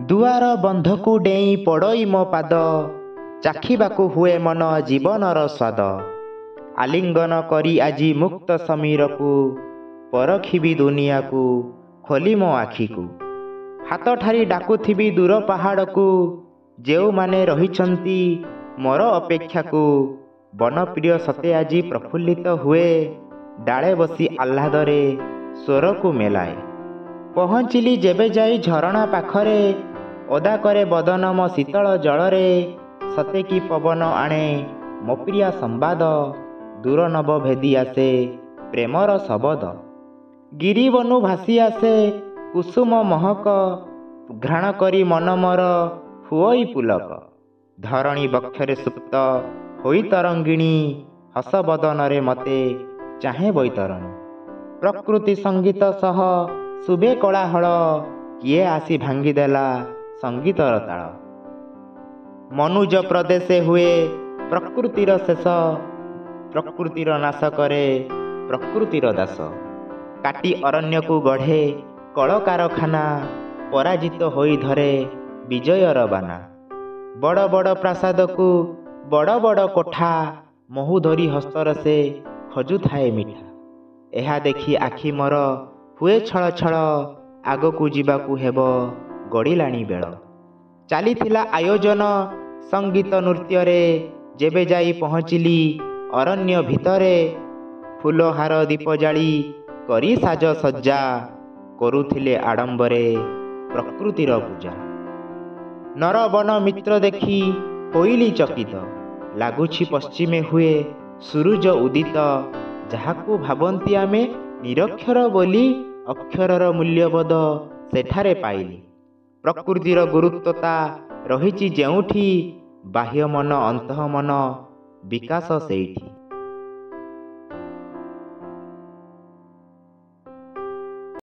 ଦୁଆର ବନ୍ଧକୁ ଡେଇଁ ପଡ଼ଇ ମୋ ପାଦ, ଚାଖିବାକୁ ହୁଏ ମନ ଜୀବନର ସ୍ୱାଦ। ଆଲିଙ୍ଗନ କରି ଆଜି ମୁକ୍ତ ସମୀରକୁ, ପରଖିବି ଦୁନିଆକୁ ଖୋଲି ମୋ ଆଖିକୁ। ହାତଠାରି ଡାକୁଥିବି ଦୂର ପାହାଡ଼କୁ, ଯେଉଁମାନେ ରହିଛନ୍ତି ମୋର ଅପେକ୍ଷାକୁ। ବନପ୍ରିୟ ସତେ ଆଜି ପ୍ରଫୁଲ୍ଲିତ ହୁଏ, ଡାଳେ ବସି ଆହ୍ଲାଦରେ ସ୍ୱରକୁ ମେଲାଏ। ପହଞ୍ଚିଲି ଯେବେ ଯାଇ ଝରଣା ପାଖରେ, ଓଦା କରେ ବଦନ ମୋ ଶୀତଳ ଜଳରେ। ସତେ କି ପବନ ଆଣେ ମୋ ପ୍ରିୟା ସମ୍ବାଦ, ଦୂର ନବ ଭେଦି ଆସେ ପ୍ରେମର ଶବଦ। ଗିରିବନୁ ଭାସି ଆସେ କୁସୁମ ମହକ, ଘ୍ରାଣ କରି ମନ ମୋର ହୁଅଇ ପୁଲକ। ଧରଣୀ ବକ୍ଷରେ ସୁପ୍ତ ହୋଇ ତରଙ୍ଗିଣୀ, ହସ ବଦନରେ ମତେ ଚାହେଁ ବୈତରଣୀ। ପ୍ରକୃତି ସଙ୍ଗୀତ ସହ ଶୁଭେ କୋଳାହଳ, କିଏ ଆସି ଭାଙ୍ଗିଦେଲା ସଙ୍ଗୀତର ତାଳ। ମନୁଜ ପ୍ରଦେଶେ ହୁଏ ପ୍ରକୃତିର ଶେଷ, ପ୍ରକୃତିର ନାଶ କରେ ପ୍ରକୃତିର ଦାସ। କାଟି ଅରଣ୍ୟକୁ ଗଢ଼େ କଳକାରଖାନା, ପରାଜିତ ହୋଇ ଧରେ ବିଜୟର ବାନା। ବଡ଼ ବଡ଼ ପ୍ରାସାଦକୁ ବଡ଼ ବଡ଼ କୋଠା, ମହୁ ଧରି ହସ୍ତର ସେ ଖୋଜୁଥାଏ ମିଠା। ଏହା ଦେଖି ଆଖି ମୋର ହୁଏ ଛଳ ଛଳ, ଆଗକୁ ଯିବାକୁ ହେବ ଗଡ଼ିଲାଣି ବେଳ। ଚାଲିଥିଲା ଆୟୋଜନ ସଙ୍ଗୀତ ନୃତ୍ୟରେ, ଯେବେ ଯାଇ ପହଞ୍ଚିଲି ଅରଣ୍ୟ ଭିତରେ। ଫୁଲହାର ଦୀପ ଜାଳି କରି ସାଜସଜ୍ଜା, କରୁଥିଲେ ଆଡ଼ମ୍ବରେ ପ୍ରକୃତିର ପୂଜା। ନରବନ ମିତ୍ର ଦେଖି ହୋଇଲି ଚକିତ, ଲାଗୁଛି ପଶ୍ଚିମେ ହୁଏ ସୂରୁଜ ଉଦିତ। ଯାହାକୁ ଭାବନ୍ତି ଆମେ ନିରକ୍ଷର ବୋଲି, ଅକ୍ଷରର ମୂଲ୍ୟବୋଧ ସେଠାରେ ପାଇଲି। ପ୍ରକୃତିର ଗୁରୁତ୍ୱତା ରହିଛି ଯେଉଁଠି, ବାହ୍ୟ ମନ ଅନ୍ତଃ ମନ ବିକାଶ ସେଇଠି।